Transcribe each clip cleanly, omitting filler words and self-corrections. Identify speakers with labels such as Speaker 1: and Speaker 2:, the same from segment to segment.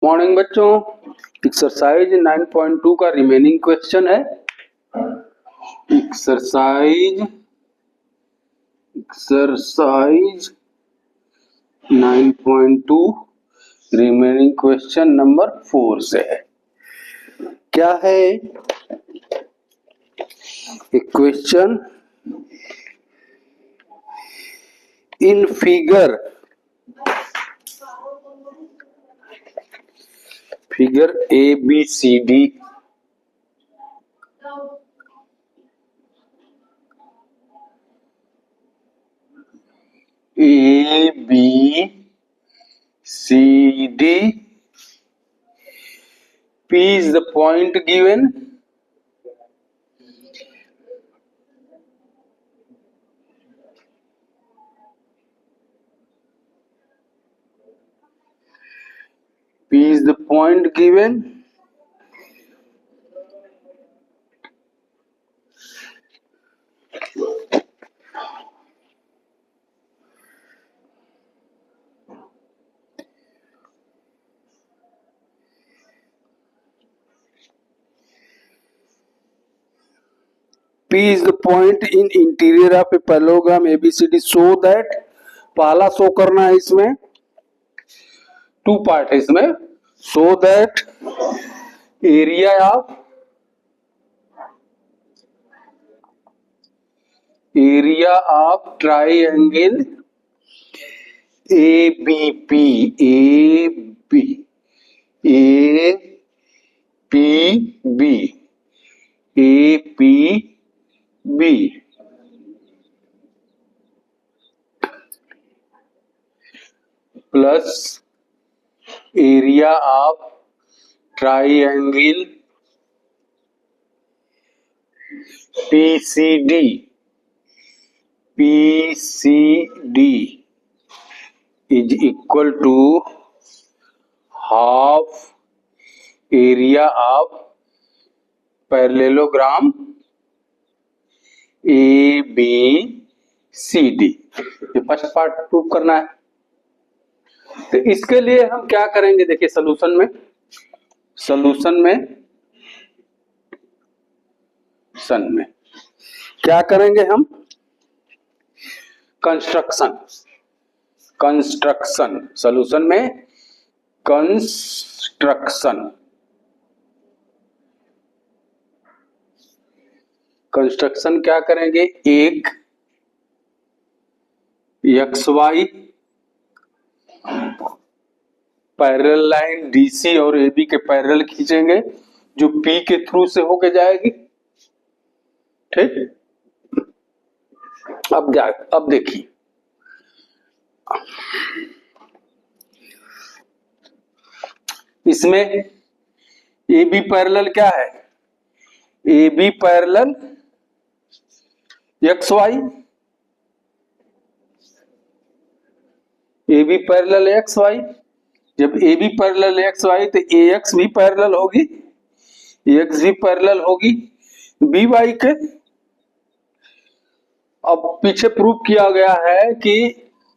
Speaker 1: Morning बच्चों, exercise 9.2 का remaining question है। एक्सरसाइज 9.2 रिमेनिंग क्वेश्चन नंबर 4 से है। क्या है एक question in figure ABCD P is the point given. P is the point given. P is the point in interior of a parallelogram ABCD so that पहला show करना है, इसमें 2 part है इसमें। so that area of triangle ABP plus area of triangle PCD is equal to half area of parallelogram ABCD। ये first part prove करना है। तो इसके लिए हम क्या करेंगे, देखिए सॉल्यूशन में क्या करेंगे हम, कंस्ट्रक्शन सॉल्यूशन में कंस्ट्रक्शन क्या करेंगे, एक XY पैरेलल लाइन DC और AB के पैरेलल खींचेंगे जो P के थ्रू से होके जाएगी। ठीक, अब देखिए इसमें AB पैरेलल क्या है, AB parallel XY, AB parallel XY। जब AB पैरेलल XY तो AX भी पैरेलल होगी, AX भी पैरेलल होगी BY के। अब पीछे प्रूव किया गया है कि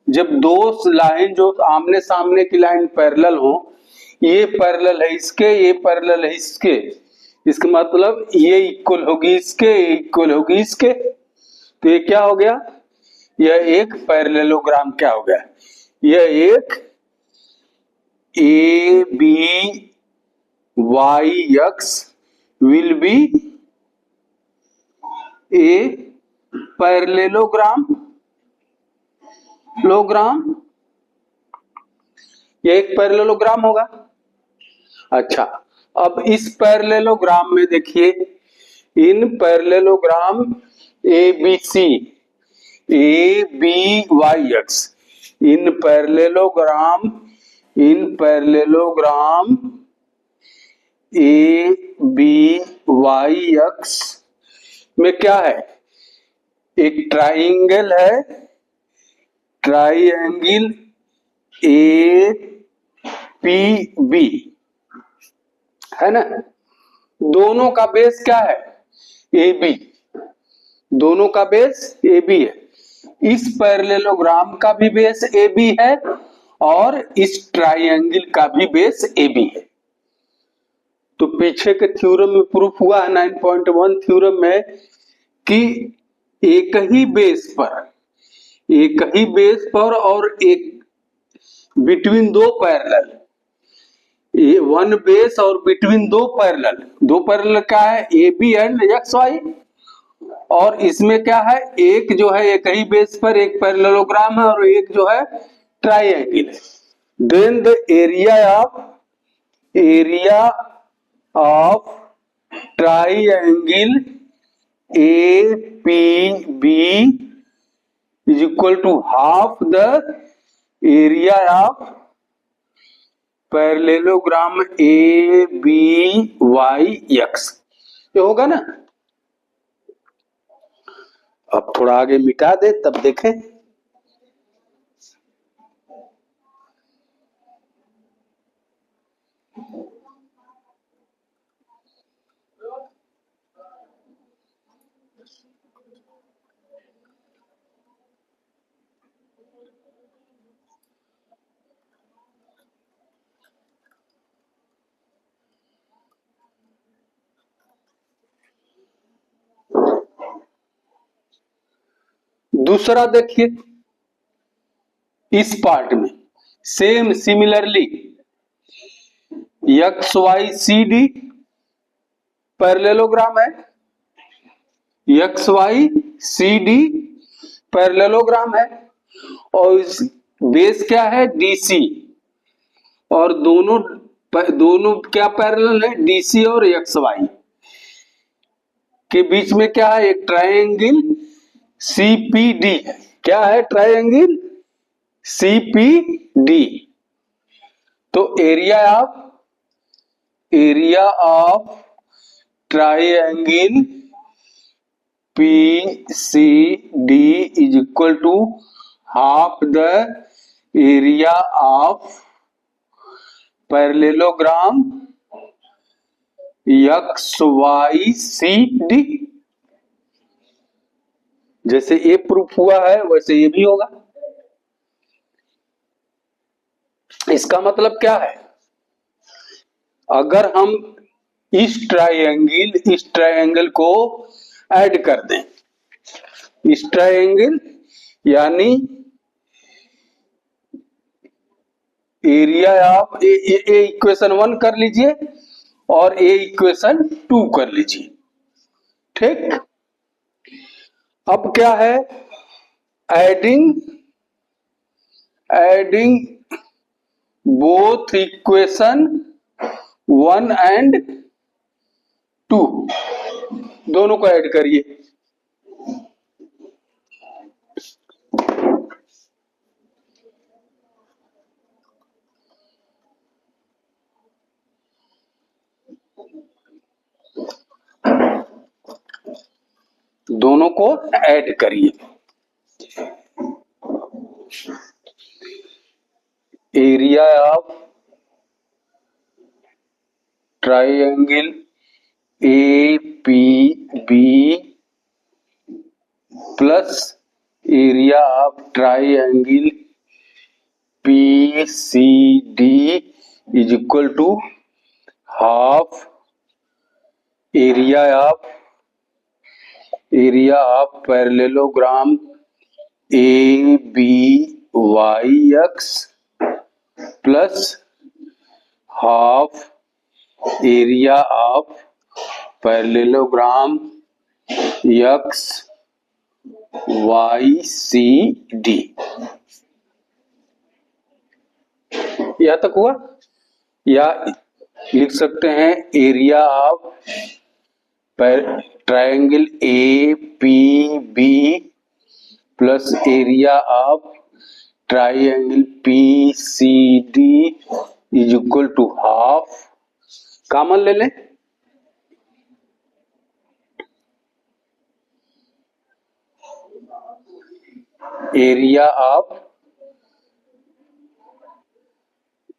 Speaker 1: जब दो लाइन जो आमने सामने की लाइन पैरेलल हो, ये पैरेलल है इसके, ये पैरेलल है इसके, इसका मतलब ये इक्वल होगी इसके, ये इक्वल होगी इसके। तो ये क्या हो गया, यह एक पैरेललोग्राम क्या हो गया, यह एक ABYX will be a parallelogram ये एक पैरेललोग्राम होगा। अच्छा, अब इस पैरेललोग्राम में देखिए, इन पैरेललोग्राम ABC ABYX इन पैरेललोग्राम ABYX में क्या है, एक ट्राइंगल है, ट्राइंगल APB है ना। दोनों का बेस क्या है, AB, दोनों का बेस AB है। इस पैरेललोग्राम का भी बेस AB है और इस ट्राइंगल का भी बेस AB है। तो पीछे के थ्योरम में प्रूफ हुआ है 9.1 थ्योरम में कि एक ही बेस पर और एक बिटवीन दो पैरेलल, वन बेस और बिटवीन दो पैरेलल क्या है, AB एंड XY। और इसमें क्या है, एक जो है एक ही बेस पर एक पैरेललोग्राम है और एक जो है ट्राइंगल है। Then the area of triangle APB is equal to half the area of parallelogram ABYX। ये होगा ना। अब थोड़ा आगे मिटा दे तब देखें। दूसरा देखिए, इस पार्ट में सेम सिमिलरली XYCD पैरेललोग्राम है, XYCD पैरेललोग्राम है और इस बेस क्या है, DC। और दोनों क्या पैरेलल है, DC और XY के बीच में क्या है, एक ट्राइंगल CPD है। क्या है, ट्राइंगल CPD। तो area of triangle PCD is equal to half the area of parallelogram XYCD। जैसे ये प्रूफ हुआ है वैसे ये भी होगा। इसका मतलब क्या है, अगर हम इस ट्राइंगल को ऐड कर दें, इस ट्राइंगल यानी एरिया ऑफ ए इक्वेशन 1 कर लीजिए और ए इक्वेशन 2 कर लीजिए, ठीक। अब क्या है, एडिंग बोथ इक्वेशन 1 एंड 2, दोनों को ऐड करिए। दोनों को ऐड करिए। Area of triangle APB plus area of triangle PCD is equal to half area of parallelogram ABYX plus half area of parallelogram XYCD। यहां तक हुआ। या लिख सकते हैं area of triangle APB plus area of triangle PCD is equal to half, common ले लें, area of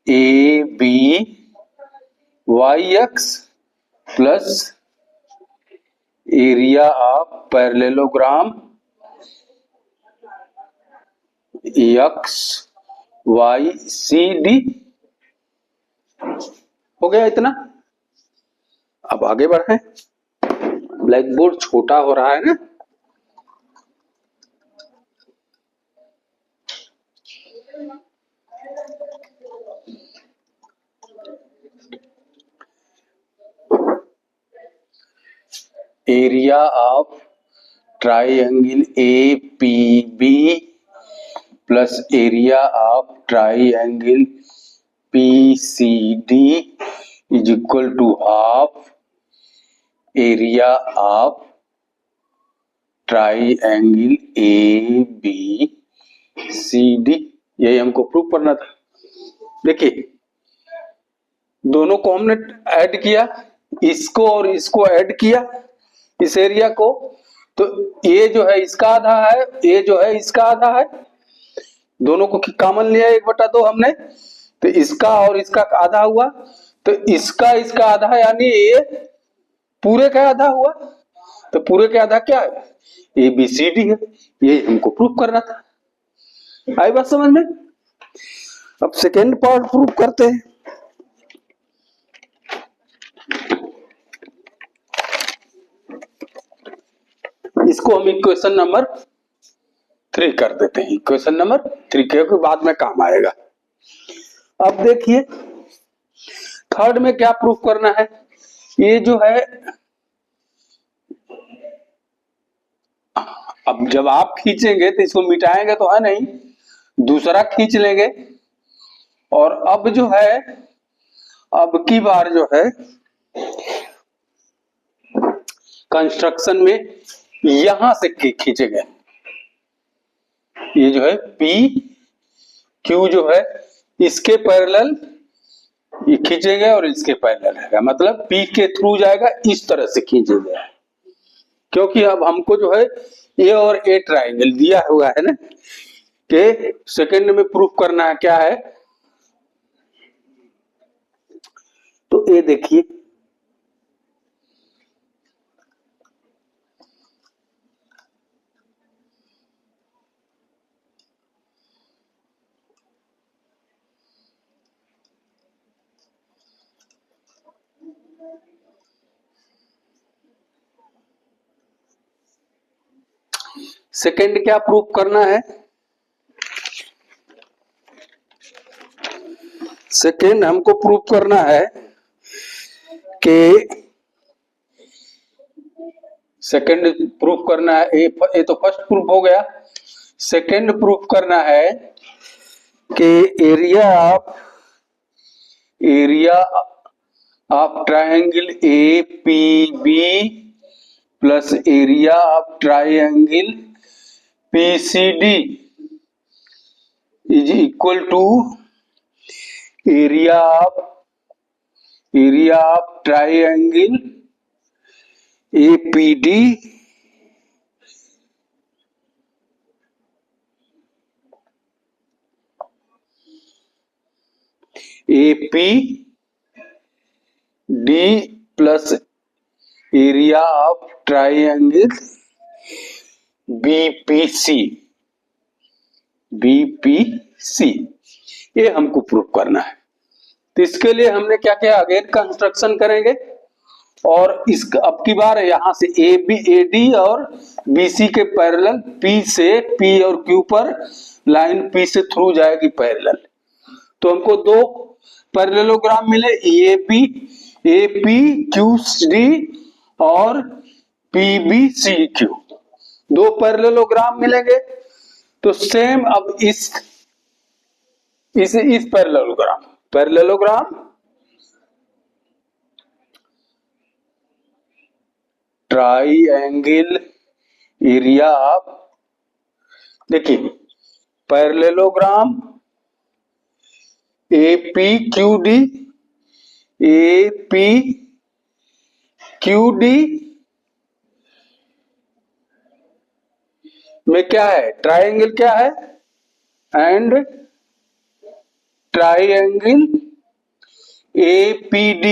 Speaker 1: ABYX plus area of parallelogram XYCD YCD। हो गया इतना। अब आगे बढ़े, ब्लैक बोर्ड छोटा हो रहा है ना। Area of triangle APB plus area of triangle PCD is equal to half area of triangle ABCD। यही हमको प्रूव करना था। देखिए, दोनों को हमने ऐड किया, इसको और इसको ऐड किया, इस एरिया को, तो ये जो है इसका आधा है, ये जो है इसका आधा है। दोनों को कॉमन लिया 1/2 हमने, तो इसका और इसका आधा हुआ, तो इसका इसका आधा, यानी ये पूरे का आधा हुआ। तो पूरे के आधा क्या है? ABCD है। ये हमको प्रूफ करना था। आई बात समझ में? अब सेकेंड पार्ट प्रूफ करते हैं। इसको हम इक्वेशन नंबर 3 कर देते हैं। इक्वेशन नंबर 3 क्योंकि बाद में काम आएगा। अब देखिए, थर्ड में क्या प्रूफ करना है। ये जो है, अब जब आप खींचेंगे तो इसको मिटाएंगे तो है नहीं, दूसरा खींच लेंगे। और अब जो है, अब की बार जो है कंस्ट्रक्शन में यहां से खींचेंगे। ये जो है PQ जो है इसके पैरेलल ये खींचेंगे और इसके पैरेलल है, मतलब P के थ्रू जाएगा, इस तरह से खींचेंगे। क्योंकि अब हमको जो है A और A ट्राइंगल दिया हुआ है ना, कि सेकंड में प्रूफ करना है क्या है। तो ये देखिए, सेकंड क्या प्रूफ करना है। सेकंड हमको प्रूफ करना है कि सेकंड प्रूफ करना है, ये तो फर्स्ट प्रूफ हो गया। सेकंड प्रूफ करना है कि area of triangle APB plus area of triangle PCD is equal to area of triangle APD plus area of triangle BPC। ये हमको प्रूफ करना है। तो इसके लिए हमने क्या किया, अगेन कंस्ट्रक्शन करेंगे और इस अब की बार यहां से AD और BC के पैरेलल P से P और Q पर लाइन P से थ्रू जाएगी पैरेलल। तो हमको दो पैरेललोग्राम मिले, APQD और PBCQ, दो पैरेललोग्राम मिलेंगे। तो सेम अब इस पैरेललोग्राम ट्राइंगल एरिया ऑफ, देखिए पैरेललोग्राम APQD में क्या है, ट्राइंगल क्या है, एंड ट्राइंगल APD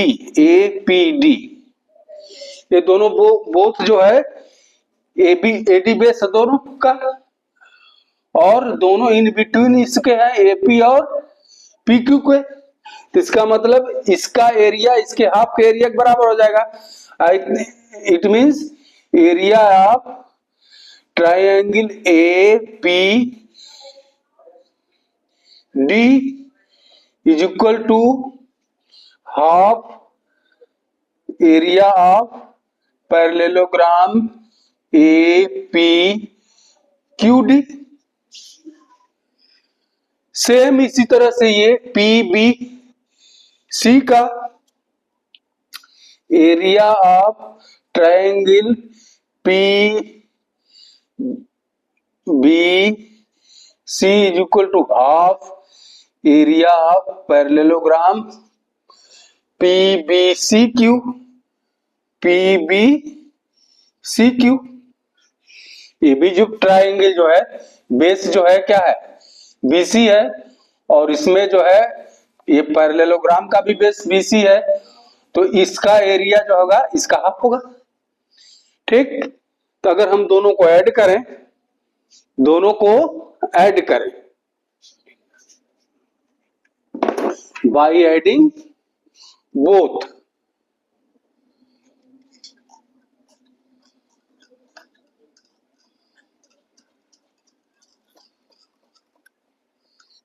Speaker 1: ये दोनों बोथ जो है AD बेस है दोनों का, और दोनों इन बिटवीन इसके हैं एपी और पीक्यू के। तो इसका मतलब इसका एरिया इसके हाफ के एरिया के बराबर हो जाएगा। It means area of triangle A P D is equal to half area of parallelogram A P Q D. Same इसी तरह से ये पी बी सी का area of triangle P B C is equal to half area of parallelogram P B C Q, P B C Q. ये भी जो triangle जो है बेस जो है क्या है बीसी है, और इसमें जो है ये पैरेललोग्राम का भी बेस बीसी है, तो इसका एरिया जो होगा इसका हाफ होगा। ठीक, तो अगर हम दोनों को ऐड करें, दोनों को ऐड करें बाय एडिंग बोथ,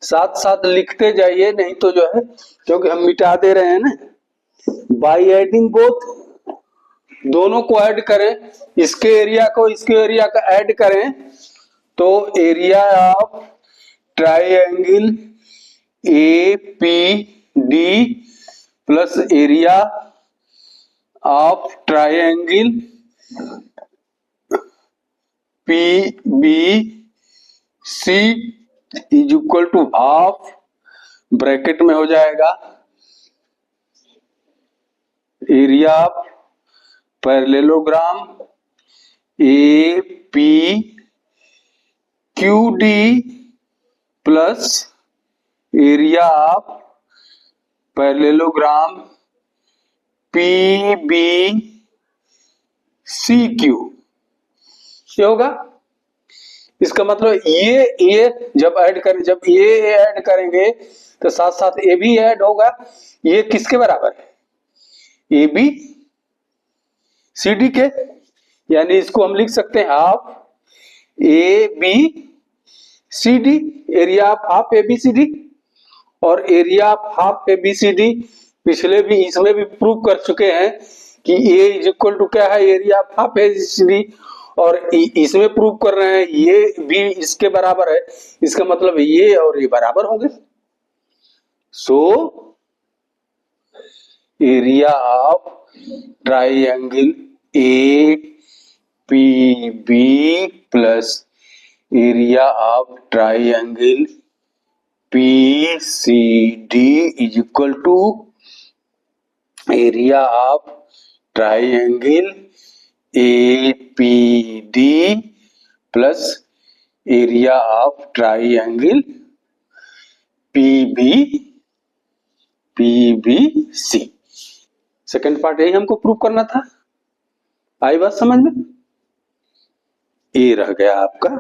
Speaker 1: साथ साथ लिखते जाइए नहीं तो जो है, क्योंकि हम मिटा दे रहे हैं ना। बाय एडिंग बोथ, दोनों को ऐड करें, इसके एरिया को इसके एरिया का ऐड करें, तो area of triangle A P D plus area of triangle P B C is equal to half, bracket में हो जाएगा area of parallelogram A P Q D plus area of parallelogram P B C Q. ये होगा, इसका मतलब ये जब add करें, जब ये ऐड करेंगे तो साथ साथ ए भी ऐड होगा। ये किसके बराबर है? ए बी सी डी के, यानी इसको हम लिख सकते हैं half A B C D, area of half A B C D. और area of half A B C D पिछले भी इसमें भी प्रूव कर चुके हैं कि ए इज इक्वल टू क्या है area of half A B C D, और इसमें प्रूव कर रहे हैं ये भी इसके बराबर है। इसका मतलब ये और ये बराबर होंगे। So area of triangle A P B plus area of triangle P C D is equal to area of triangle A P D plus area of triangle P B C. Second part यही हमको prove करना था। आई बात समझ में? ये रह गया आपका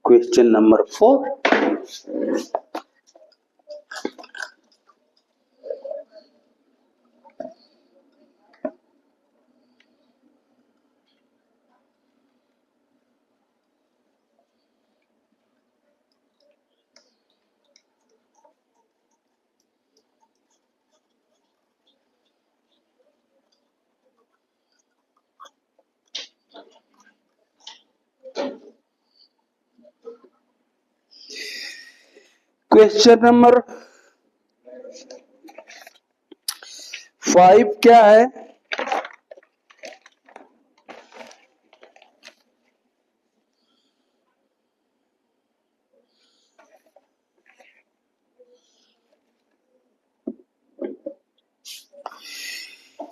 Speaker 1: क्वेश्चन नंबर 4। क्वेश्चन नंबर 5 क्या है?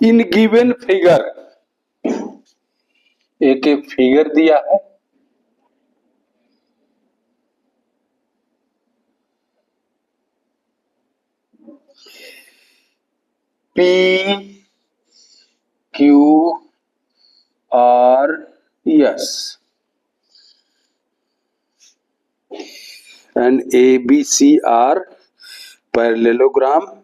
Speaker 1: इन गिवन फिगर, एक फिगर दिया है, P Q R S, and ABC are parallelogram.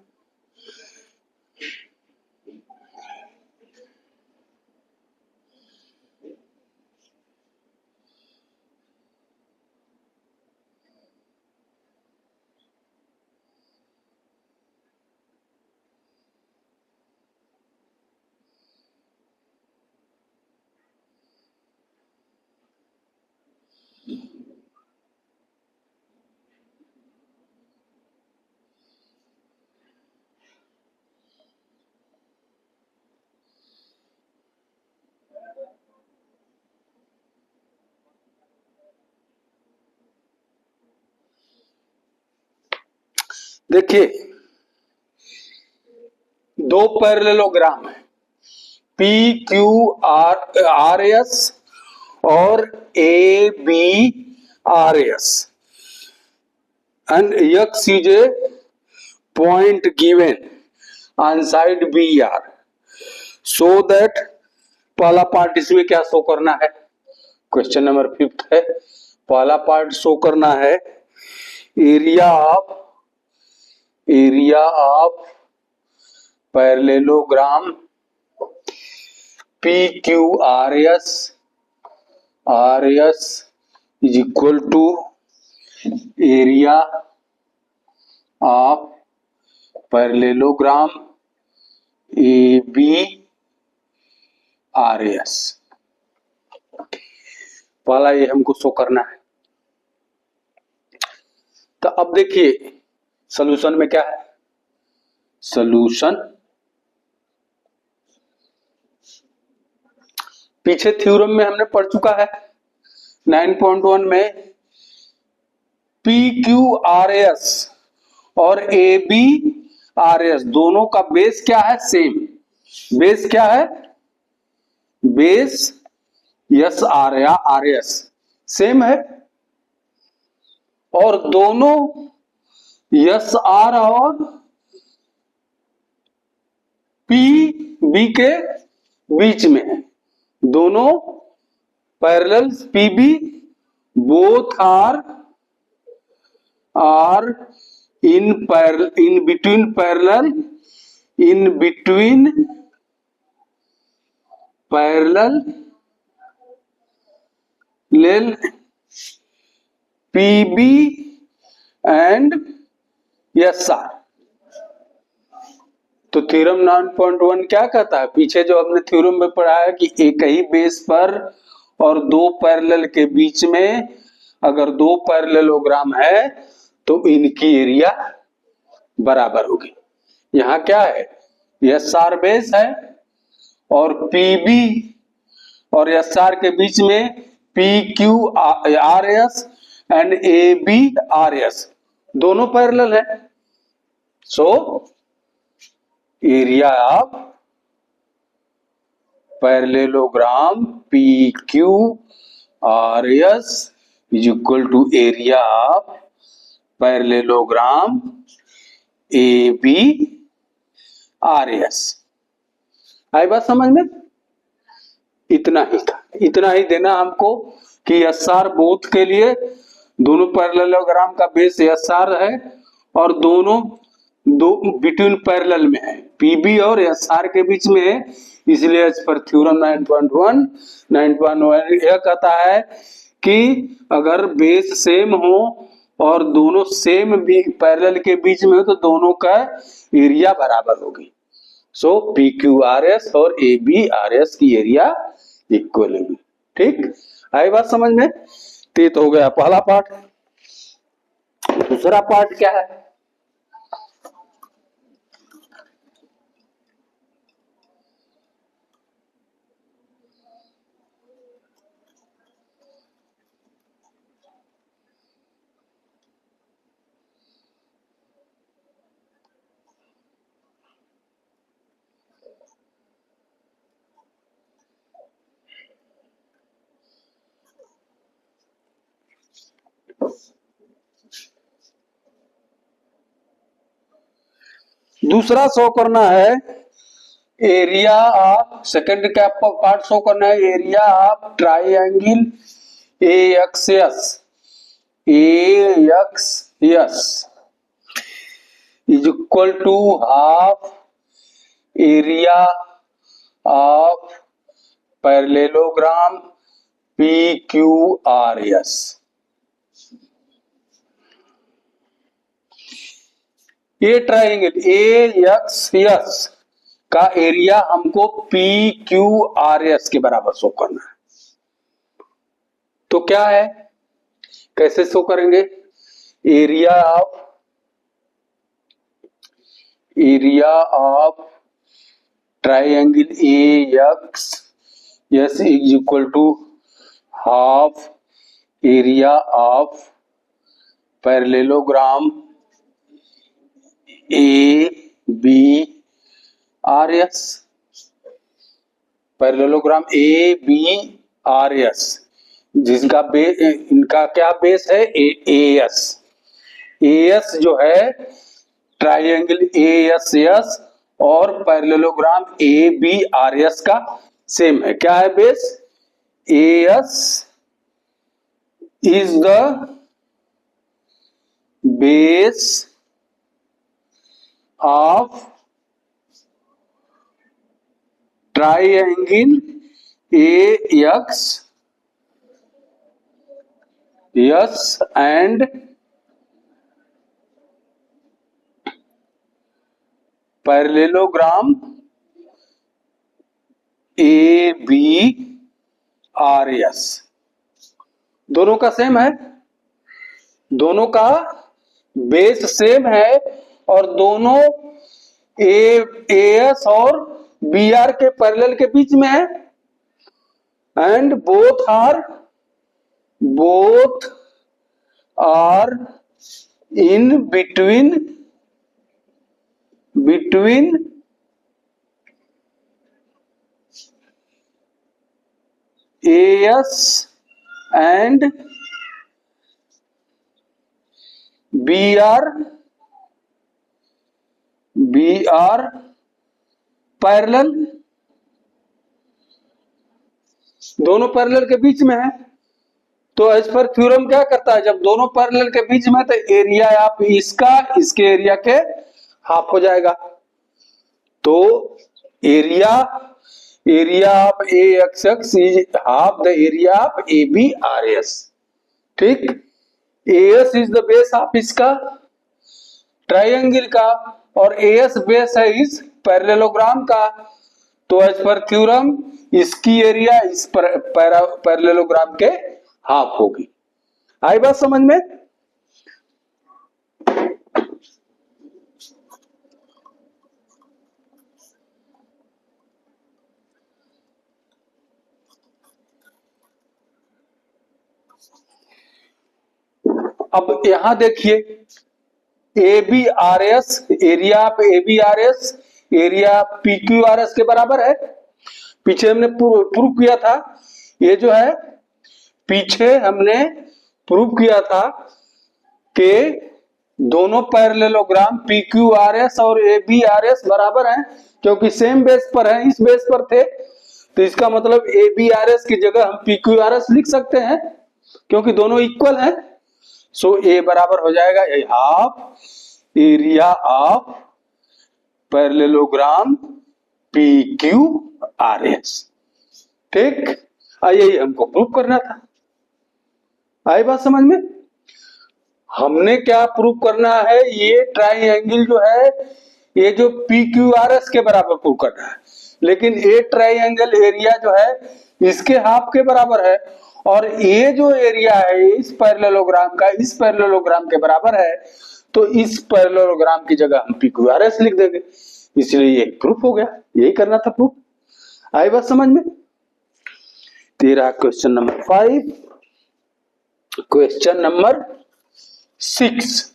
Speaker 1: देखिए दो पैरेललोग्राम है, पी क्यू आर एस और A B R S, and X is a point given on side B R, so that पहला पार्ट इसमें क्या शो करना है, क्वेश्चन नंबर 5 है, पहला पार्ट शो करना है area of parallelogram P Q R S is equal to area of parallelogram A B R S. पहला ये हमको शो करना है। तो अब देखिए सॉल्यूशन में क्या है, सॉल्यूशन पीछे थ्योरम में हमने पढ़ चुका है 9.1 में, पी क्यू आर एस और ए बी आर एस दोनों का बेस क्या है, सेम बेस क्या है, बेस यस आर या आर एस सेम है, और दोनों यस आर और पी बी के बीच में है, दोनों parallel P B both are in between parallel P B and S R. तो थ्योरम 9.1 क्या कहता है, पीछे जो हमने थ्योरम में पढ़ा है कि एक ही बेस पर और दो पैरेलल के बीच में अगर दो पैरेललोग्राम है तो इनकी एरिया बराबर होगी। यहाँ क्या है, एस आर बेस है और पीबी और एस आर के बीच में P Q R S and A B R S दोनों पैरेलल है, so area of parallelogram P Q R S is equal to area of parallelogram A B R S. आई बात समझ में, इतना ही था, इतना ही देना हमको कि एस आर बोथ के लिए दोनों पैरेललोग्राम का बेस एस आर है और दोनों दो बिटवीन पैरेलल में है, पीबी और एस आर के बीच में है, इसलिए इस पर थ्योरम 9.1 यह कहता है कि अगर बेस सेम हो और दोनों सेम भी पैरेलल के बीच में हो तो दोनों का एरिया बराबर होगी, सो पी क्यू आर एस और ए बी आर एस की एरिया इक्वल होगी। ठीक, आई बात समझ में, तो हो गया पहला पार्ट। दूसरा पार्ट क्या है, दूसरा शो करना है एरिया ऑफ, सेकंड क्या पार्ट शो करना है, area of triangle A X S AX S is equal to half area of parallelogram PQRS। ये ट्राइंगल AXS का एरिया हमको PQRS के बराबर शो करना है। तो क्या है, कैसे शो करेंगे? Area of triangle AXS is equal to half area of parallelogram ABRS। Parallelogram ABRS जिसका इनका क्या बेस है? AS जो है ट्राइंगल ASS और पैरेललोग्राम ABRS का सेम है। क्या है base? AS is the base of triangle AXS and parallelogram ABRS। दोनों का सेम है, दोनों का बेस सेम है और दोनों AS और BR के पैरेलल के बीच में है and both are in between AS and BR parallel, दोनों पैरेलल के बीच में है। तो एज पर थ्योरम क्या करता है, जब दोनों पैरेलल के बीच में तो एरिया आप इसका इसके एरिया के हाफ हो जाएगा। तो area of AXS is half the area of ABRS। ठीक, AS is the base of इसका ट्राइंगल का और AS बेस है इस पैरेललोग्राम का। तो एज पर थ्योरम इसकी एरिया इस पैरेललोग्राम के हाफ होगी। आई बात समझ में? अब यहां देखिए ABRS area of ABRS area PQRS के बराबर है। पीछे हमने प्रूव किया था, ये जो है पीछे हमने प्रूव किया था कि दोनों पैरेललोग्राम PQRS और ABRS बराबर हैं क्योंकि सेम बेस पर है, इस बेस पर थे। तो इसका मतलब ABRS की जगह हम PQRS लिख सकते हैं क्योंकि दोनों इक्वल हैं। सो A बराबर हो जाएगा half area of parallelogram PQRS। ठीक, यही हमको प्रूव करना था। आई बात समझ में? हमने क्या प्रूव करना है, ये ट्राइंगल जो है ये जो PQRS के बराबर प्रूव करना है, लेकिन ये ट्राइंगल एरिया जो है इसके हाफ के बराबर है और ये जो एरिया है इस पैरेललोग्राम का इस पैरेललोग्राम के बराबर है। तो इस पैरेललोग्राम की जगह हम PQRS लिख देंगे, इसलिए ये प्रूफ हो गया। यही करना था प्रूफ। आई बात समझ में? तेरा क्वेश्चन नंबर 5। Question number 6।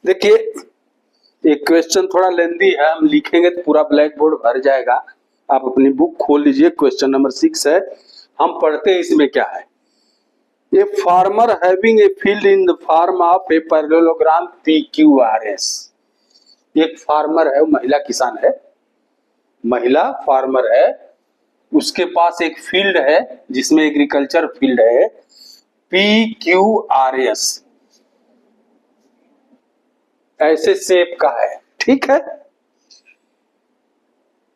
Speaker 1: देखिए ये क्वेश्चन थोड़ा लेंदी है, हम लिखेंगे तो पूरा ब्लैक बोर्ड भर जाएगा। आप अपनी बुक खोल लीजिए, क्वेश्चन नंबर 6 है। हम पढ़ते हैं इसमें क्या है। A farmer having a field in the form of a parallelogram PQRS। एक फार्मर है, महिला किसान है, महिला फार्मर है, उसके पास एक फील्ड है जिसमें एग्रीकल्चर फील्ड है PQRS, ऐसे शेप का है, ठीक है।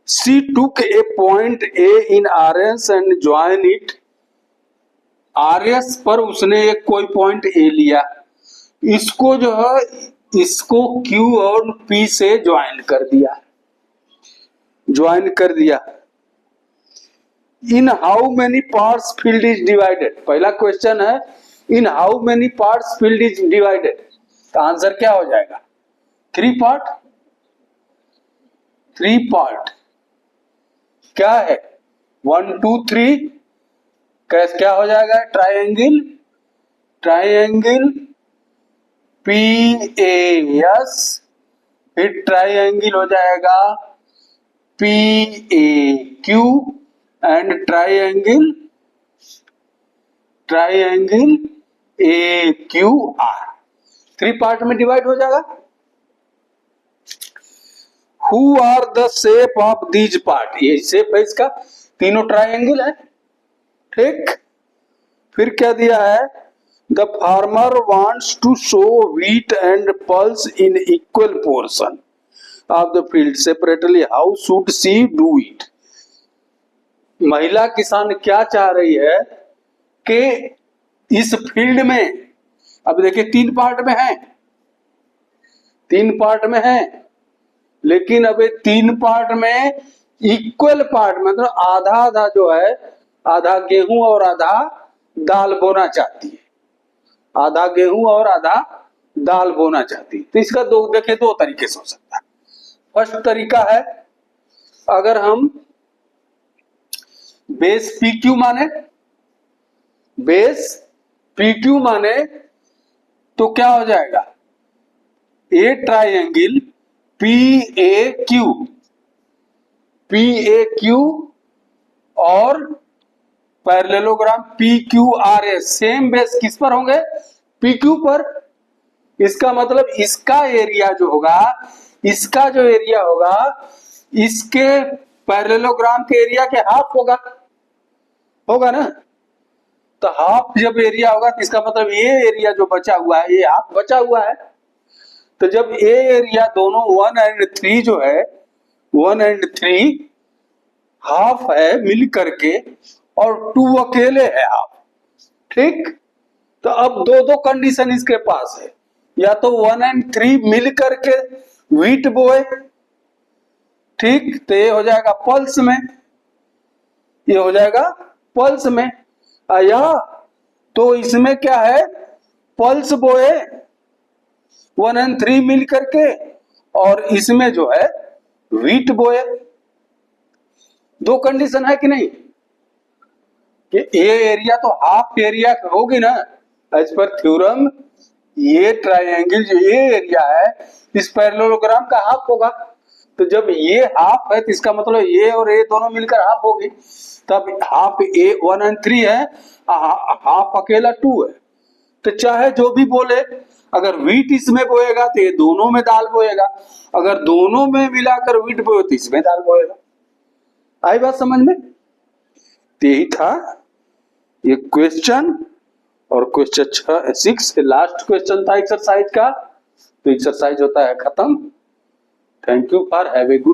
Speaker 1: She took a point A in RS and join it। RS पर उसने एक कोई पॉइंट A लिया, इसको जो है इसको Q और P से ज्वाइन कर दिया, in how many parts field is divided. पहला क्वेश्चन है in how many parts field is divided, तो आंसर क्या हो जाएगा? 3 पार्ट। क्या है? 1 2 3 क्या हो जाएगा? ट्राइंगल PAS, फिर ट्राइंगल हो जाएगा PAQ and triangle AQR। 3 part में डिवाइड हो जाएगा। Who are the shape of these part? ये शेप है इसका, तीनों ट्राइंगल है, ठीक। फिर क्या दिया है? The farmer wants to sow wheat and pulse in equal portion of the field separately. How should she do it? महिला किसान क्या चाह रही है कि इस फील्ड में, अब देखिए 3 पार्ट में है, लेकिन अब 3 पार्ट में इक्वल पार्ट मतलब आधा आधा जो है, आधा गेहूं और आधा दाल बोना चाहती है, आधा गेहूं और आधा दाल बोना चाहती है। तो इसका देखें 2 तरीके से हो सकता है। फर्स्ट तरीका है, अगर हम बेस PQ माने तो क्या हो जाएगा? ए ट्राइंगल PAQ और पैरेललोग्राम PQRS सेम बेस किस पर होंगे? PQ पर। इसका मतलब इसका एरिया जो होगा, इसका जो एरिया होगा, इसके पैरेललोग्राम के एरिया के हाफ होगा ना। तो हाफ जब एरिया होगा तो इसका मतलब ये एरिया जो बचा हुआ है, ये हाफ बचा हुआ है। तो जब ए एरिया दोनों 1 और 3 जो है, 1 और 3 हाफ है मिल करके, और 2 अकेले है हाफ, ठीक। तो अब दो कंडीशन इसके पास है, या तो 1 और 3 मिल करके व्हीट बोए, ठीक, तो ये हो जाएगा पल्स में, या तो इसमें क्या है? पल्स बोए 1 और 3 मिल करके, और इसमें जो है व्हीट बोए। 2 कंडीशन है कि नहीं? कि ये एरिया तो हाफ एरिया होगी ना, एज पर थ्योरम ये ट्राइंगल जो ये एरिया है इस पैरेललोग्राम का हाफ होगा। तो जब ये हाफ है तो इसका मतलब ये और ये दोनों मिलकर हाफ होगी, तब हाफ A 1 और 3 है, हाफ अकेला 2 है। तो चाहे जो भी बोले, अगर व्हीट इसमें बोएगा तो ये दोनों में दाल बोएगा, अगर दोनों में मिलाकर व्हीट बोए तो इसमें दाल बोएगा। आई बात समझ में? यही था ये क्वेश्चन, और क्वेश्चन 6 लास्ट क्वेश्चन था एक्सरसाइज का। तो एक्सरसाइज होता है खत्म। Thank you for have a good